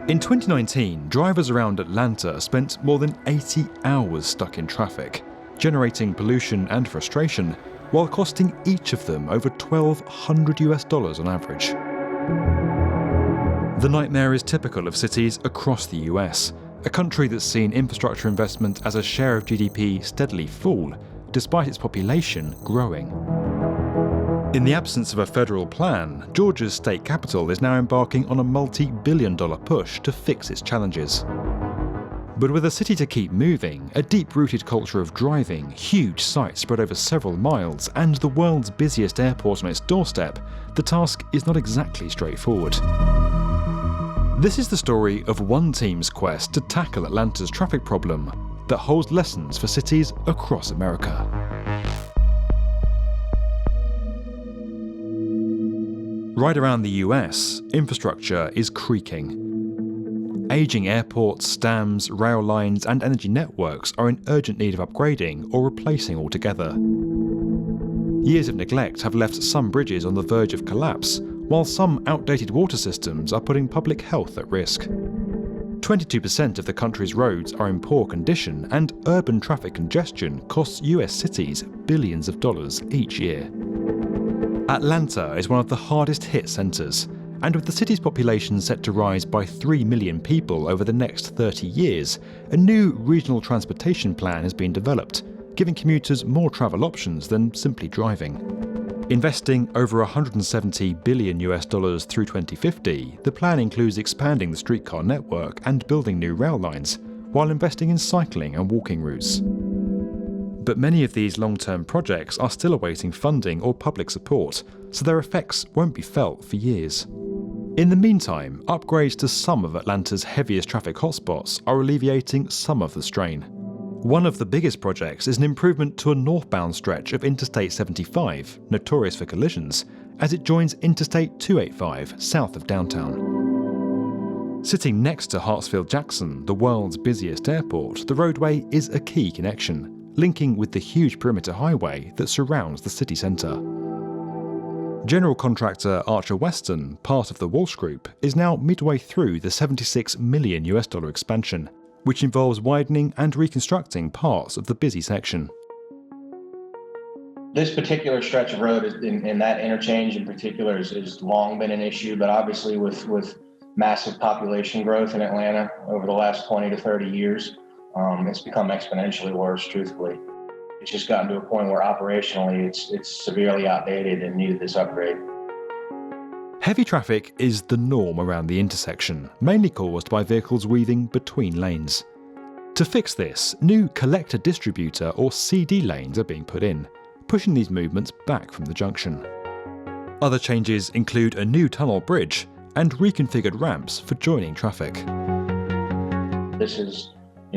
In 2019, drivers around Atlanta spent more than 80 hours stuck in traffic, generating pollution and frustration, while costing each of them over $1,200 on average. The nightmare is typical of cities across the US, a country that's seen infrastructure investment as a share of GDP steadily fall, despite its population growing. In the absence of a federal plan, Georgia's state capital is now embarking on a multi-billion-dollar push to fix its challenges. But with a city to keep moving, a deep-rooted culture of driving, huge sites spread over several miles, and the world's busiest airport on its doorstep, the task is not exactly straightforward. This is the story of one team's quest to tackle Atlanta's traffic problem that holds lessons for cities across America. Right around the US, infrastructure is creaking. Aging airports, dams, rail lines and energy networks are in urgent need of upgrading or replacing altogether. Years of neglect have left some bridges on the verge of collapse, while some outdated water systems are putting public health at risk. 22% of the country's roads are in poor condition, and urban traffic congestion costs US cities billions of dollars each year. Atlanta is one of the hardest hit centres, and with the city's population set to rise by 3 million people over the next 30 years, a new regional transportation plan has been developed, giving commuters more travel options than simply driving. Investing over $170 billion through 2050, the plan includes expanding the streetcar network and building new rail lines, while investing in cycling and walking routes. But many of these long-term projects are still awaiting funding or public support, so their effects won't be felt for years. In the meantime, upgrades to some of Atlanta's heaviest traffic hotspots are alleviating some of the strain. One of the biggest projects is an improvement to a northbound stretch of Interstate 75, notorious for collisions, as it joins Interstate 285 south of downtown. Sitting next to Hartsfield-Jackson, the world's busiest airport, the roadway is a key connection, linking with the huge perimeter highway that surrounds the city centre. General contractor Archer Western, part of the Walsh Group, is now midway through the $76 million expansion, which involves widening and reconstructing parts of the busy section. This particular stretch of road in that interchange in particular has long been an issue, but obviously with massive population growth in Atlanta over the last 20 to 30 years, it's become exponentially worse, truthfully. It's just gotten to a point where operationally it's severely outdated and needed this upgrade. Heavy traffic is the norm around the intersection, mainly caused by vehicles weaving between lanes. To fix this, new collector distributor or CD lanes are being put in, pushing these movements back from the junction. Other changes include a new tunnel bridge and reconfigured ramps for joining traffic. This is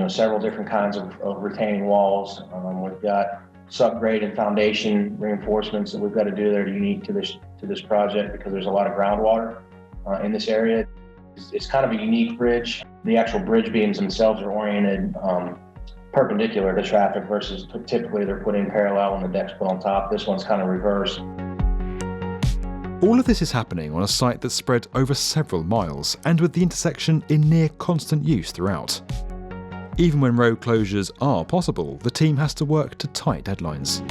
several different kinds of retaining walls. We've got subgrade and foundation reinforcements that we've got to do that are unique to this project because there's a lot of groundwater in this area. It's kind of a unique bridge. The actual bridge beams themselves are oriented perpendicular to traffic versus typically they're put in parallel and the deck's put on top. This one's kind of reversed. All of this is happening on a site that's spread over several miles and with the intersection in near constant use throughout. Even when road closures are possible, the team has to work to tight deadlines.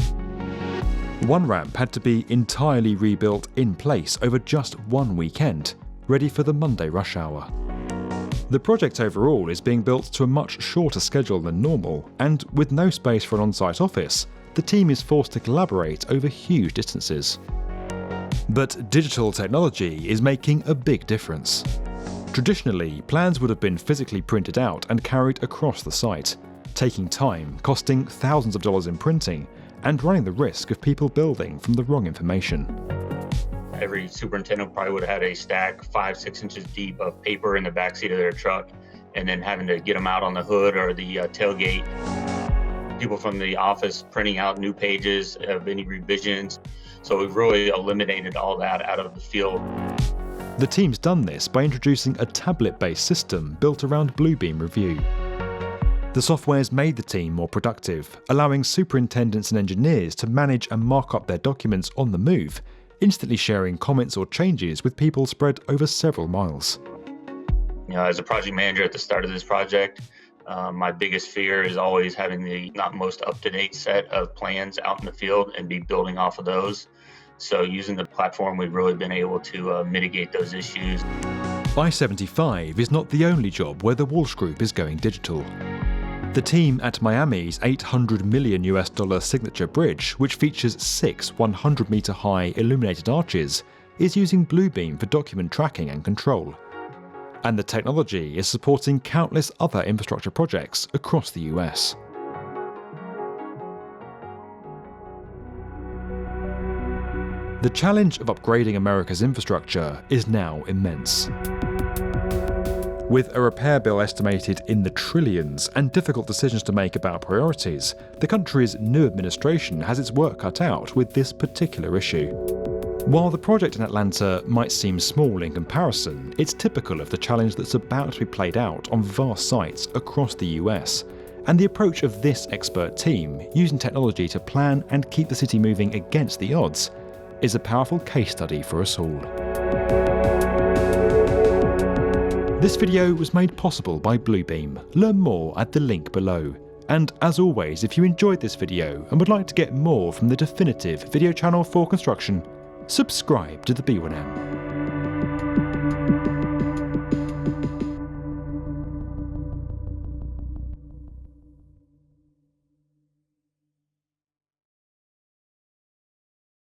One ramp had to be entirely rebuilt in place over just one weekend, ready for the Monday rush hour. The project overall is being built to a much shorter schedule than normal, and with no space for an on-site office, the team is forced to collaborate over huge distances. But digital technology is making a big difference. Traditionally, plans would have been physically printed out and carried across the site, taking time, costing thousands of dollars in printing, and running the risk of people building from the wrong information. Every superintendent probably would have had a stack 5-6 inches deep of paper in the backseat of their truck, and then having to get them out on the hood or the tailgate. People from the office printing out new pages of any revisions. So we've really eliminated all that out of the field. The team's done this by introducing a tablet-based system built around Bluebeam Review. The software's made the team more productive, allowing superintendents and engineers to manage and mark up their documents on the move, instantly sharing comments or changes with people spread over several miles. As a project manager at the start of this project, my biggest fear is always having the not most up-to-date set of plans out in the field and be building off of those. So using the platform, we've really been able to mitigate those issues. I-75 is not the only job where the Walsh Group is going digital. The team at Miami's $800 million Signature Bridge, which features 6 100-meter high illuminated arches, is using Bluebeam for document tracking and control. And the technology is supporting countless other infrastructure projects across the US. The challenge of upgrading America's infrastructure is now immense. With a repair bill estimated in the trillions and difficult decisions to make about priorities, the country's new administration has its work cut out with this particular issue. While the project in Atlanta might seem small in comparison, it's typical of the challenge that's about to be played out on vast sites across the US. And the approach of this expert team, using technology to plan and keep the city moving against the odds, is a powerful case study for us all. This video was made possible by Bluebeam. Learn more at the link below. And as always, if you enjoyed this video and would like to get more from the definitive video channel for construction, subscribe to the B1M.